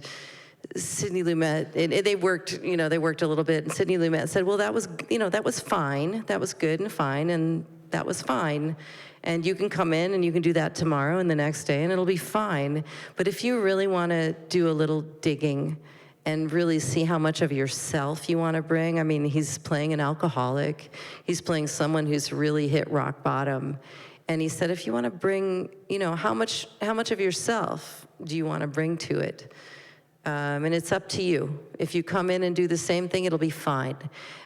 Sidney Lumet, and they worked a little bit, and Sidney Lumet said, well, that was fine. That was good and fine, and that was fine. And you can come in and you can do that tomorrow and the next day, and it'll be fine. But if you really want to do a little digging and really see how much of yourself you want to bring. He's playing an alcoholic. He's playing someone who's really hit rock bottom. And he said, if you want to bring, how much of yourself do you want to bring to it? And it's up to you. If you come in and do the same thing, it'll be fine.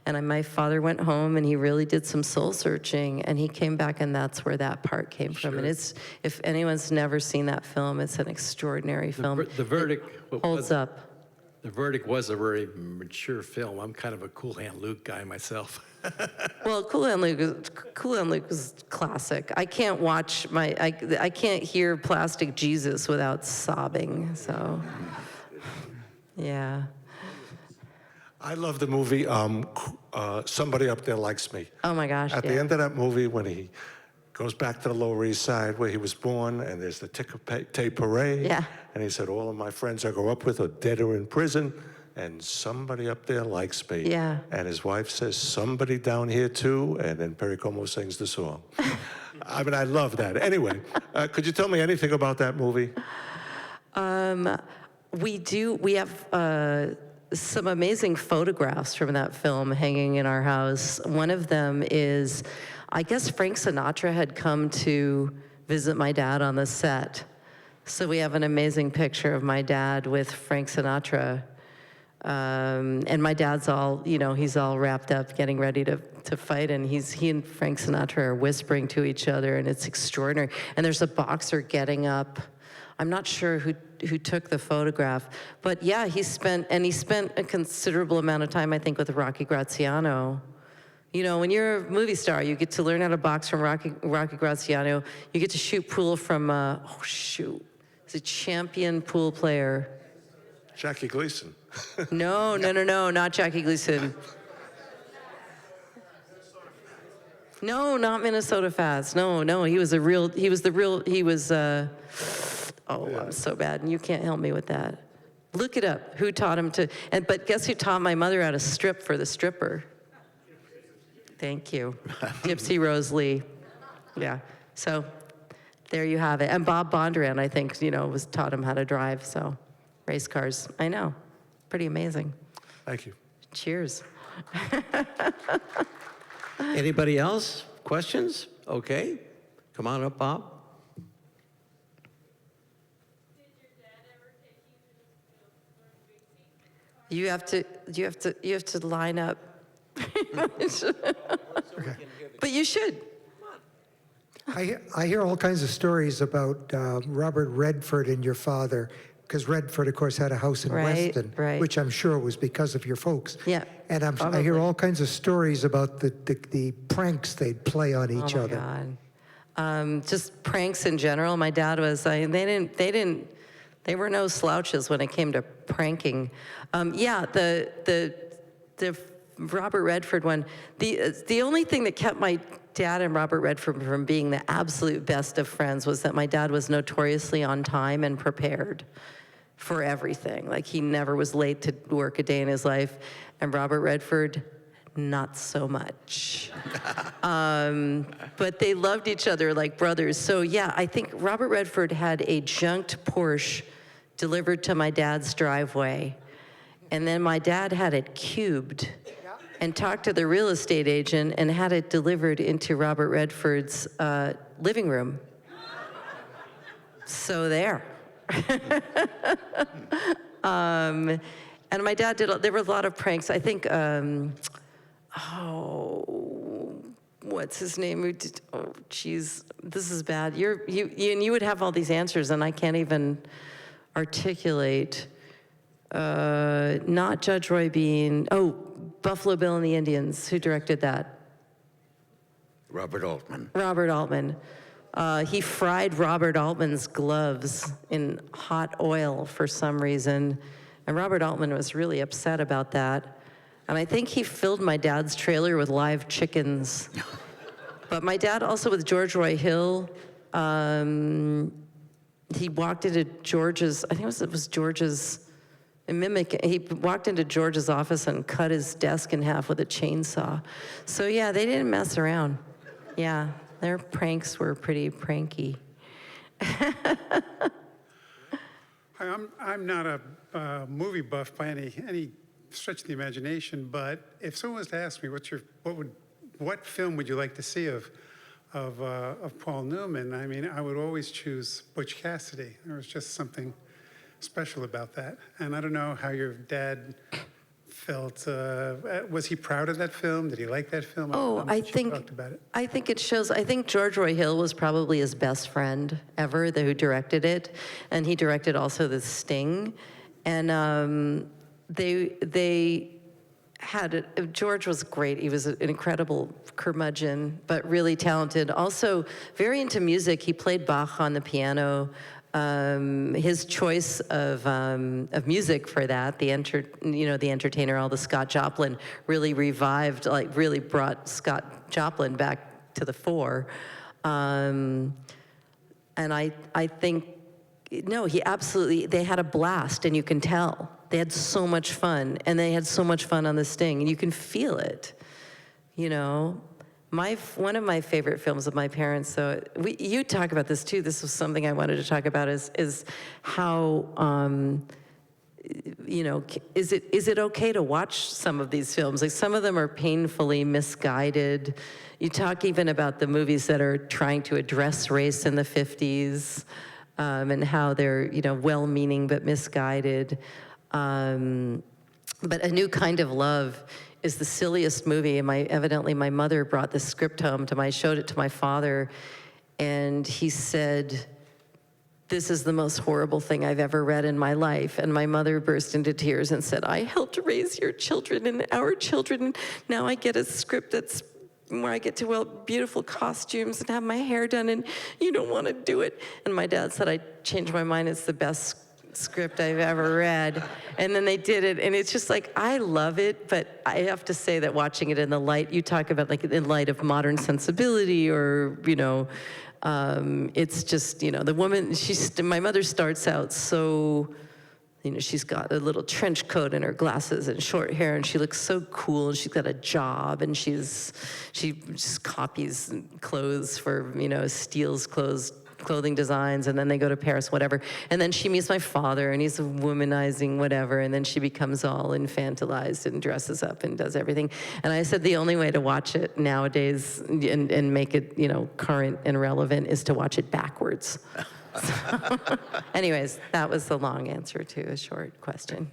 And my father went home and he really did some soul searching, and he came back, and that's where that part came from. And if anyone's never seen that film, it's an extraordinary film. The Verdict holds up. The Verdict was a very mature film. I'm kind of a Cool Hand Luke guy myself. Well, Cool Hand Luke is classic. I can't watch I can't hear Plastic Jesus without sobbing. So, yeah. I love the movie Somebody Up There Likes Me. Oh my gosh. At the end of that movie, when he goes back to the Lower East Side where he was born, and there's the ticker tape parade. Yeah. And he said, all of my friends I grew up with are dead or in prison, and somebody up there likes me. Yeah. And his wife says, somebody down here too, and then Perry Como sings the song. I love that. Anyway, could you tell me anything about that movie? We have some amazing photographs from that film hanging in our house. One of them is, I guess Frank Sinatra had come to visit my dad on the set. So we have an amazing picture of my dad with Frank Sinatra. And my dad's all, he's all wrapped up getting ready to fight, and he and Frank Sinatra are whispering to each other, and it's extraordinary. And there's a boxer getting up. I'm not sure who took the photograph, but yeah, he spent a considerable amount of time, I think, with Rocky Graziano. When you're a movie star, you get to learn how to box from Rocky Graziano. You get to shoot pool from, he's a champion pool player. Jackie Gleason. No, not Jackie Gleason. No, not Minnesota Fats. No, I'm so bad, and you can't help me with that. Look it up. Who taught him to? But guess who taught my mother how to strip for the stripper? Thank you, Gypsy Rose Lee. Yeah. So there you have it. And Bob Bondurant, I think, was taught him how to drive. So race cars. I know. Pretty amazing. Thank you. Cheers. Anybody else? Questions? Okay. Come on up, Bob. You have to line up. But you should. I hear all kinds of stories about Robert Redford and your father, because Redford, of course, had a house in Weston, which I'm sure was because of your folks. Yeah, and I hear all kinds of stories about the pranks they'd play on each other. Oh my God. Just pranks in general. My dad was. They were no slouches when it came to pranking. Yeah, the Robert Redford one. The only thing that kept my dad and Robert Redford from being the absolute best of friends was that my dad was notoriously on time and prepared for everything. Like, he never was late to work a day in his life, and Robert Redford, not so much. But they loved each other like brothers. So yeah, I think Robert Redford had a junked Porsche delivered to my dad's driveway, and then my dad had it cubed and talked to the real estate agent and had it delivered into Robert Redford's living room. So there. And my dad there were a lot of pranks. I think, what's his name? Oh, geez, this is bad. You would have all these answers, and I can't even articulate. Not Judge Roy Bean. Oh, Buffalo Bill and the Indians. Who directed that? Robert Altman. Robert Altman. He fried Robert Altman's gloves in hot oil for some reason, and Robert Altman was really upset about that. And I think he filled my dad's trailer with live chickens. But my dad also, with George Roy Hill, he walked into George's, I think it was George's, he walked into George's office and cut his desk in half with a chainsaw. So yeah, they didn't mess around. Yeah, their pranks were pretty pranky. I'm not a movie buff by any stretch of the imagination, but if someone was to ask me, what film would you like to see of Paul Newman? I mean, I would always choose Butch Cassidy. There was just something special about that. And I don't know how your dad felt. Was he proud of that film? Did he like that film? I think it shows. I think George Roy Hill was probably his best friend ever, who directed it, and he directed also The Sting, and they had it. George was great. He was an incredible curmudgeon, but really talented. Also very into music. He played Bach on the piano. His choice of music for that, the Entertainer, all the Scott Joplin, really revived, really brought Scott Joplin back to the fore. And I think, no, they had a blast, and you can tell. They had so much fun, and they had so much fun on The Sting, and you can feel it, One of my favorite films of my parents, so you talk about this too, this was something I wanted to talk about, is how, is it okay to watch some of these films? Like, some of them are painfully misguided. You talk even about the movies that are trying to address race in the 50s, and how they're, well-meaning but misguided. But A New Kind of Love is the silliest movie, and evidently my mother brought the script home showed it to my father, and he said, "This is the most horrible thing I've ever read in my life." And my mother burst into tears and said, "I helped raise your children and our children, and now I get a script where I get to wear beautiful costumes and have my hair done, and you don't want to do it." And my dad said, "I changed my mind, it's the best script I've ever read." And then they did it, and it's just like, I love it, but I have to say that watching it in the light, you talk about in light of modern sensibility, or, it's just, the woman, my mother starts out so, she's got a little trench coat and her glasses and short hair, and she looks so cool, and she's got a job, and she just copies clothes for, steals clothing designs, and then they go to Paris, whatever. And then she meets my father, and he's a womanizing whatever, and then she becomes all infantilized and dresses up and does everything. And I said the only way to watch it nowadays and make it, current and relevant is to watch it backwards. So, anyways, that was the long answer to a short question.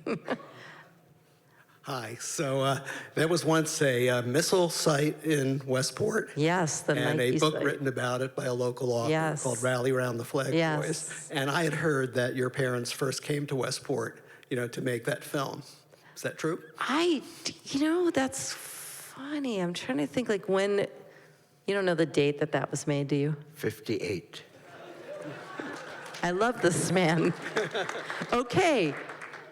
Hi. So there was once a missile site in Westport. Yes, the and Nike a book site. written about it by a local author Yes. called Rally Round the Flag Yes. Boys. And I had heard that your parents first came to Westport, to make that film. Is that true? That's funny. I'm trying to think when, you don't know the date that was made, do you? 58. I love this man. Okay,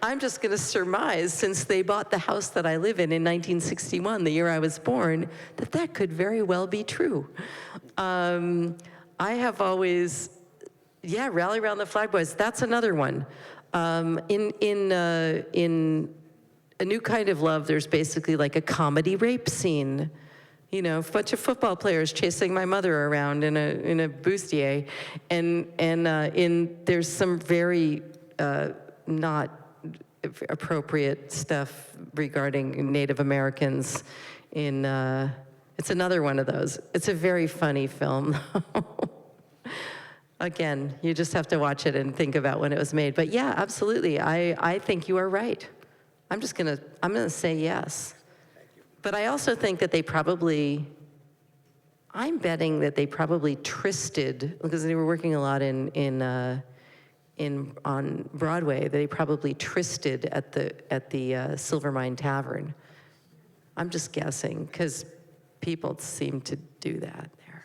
I'm just going to surmise, since they bought the house that I live in 1961, the year I was born, that could very well be true. I have always, Rally Around the Flag Boys, that's another one. In A New Kind of Love, there's basically like a comedy rape scene. A bunch of football players chasing my mother around in a bustier, and there's some very not appropriate stuff regarding Native Americans. It's another one of those. It's a very funny film. Again, you just have to watch it and think about when it was made. But yeah, absolutely. I think you are right. I'm gonna say yes. But I also think that I'm betting that they probably trysted, because they were working a lot on Broadway. They probably trysted at the Silver Mine Tavern. I'm just guessing, because people seem to do that there,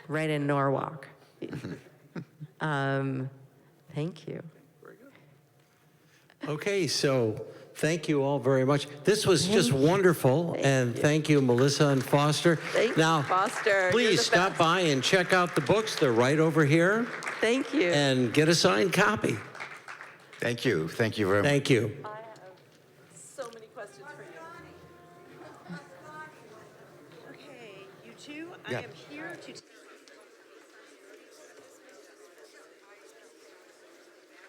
right in Norwalk. Thank you. Okay, so thank you all very much. This was just wonderful, and thank you, Melissa and Foster. Thank you, Foster. Please stop by and check out the books. They're right over here. Thank you. And get a signed copy. Thank you. Thank you very much. Thank you. I have so many questions for you. Okay, you two, Yeah. I am here to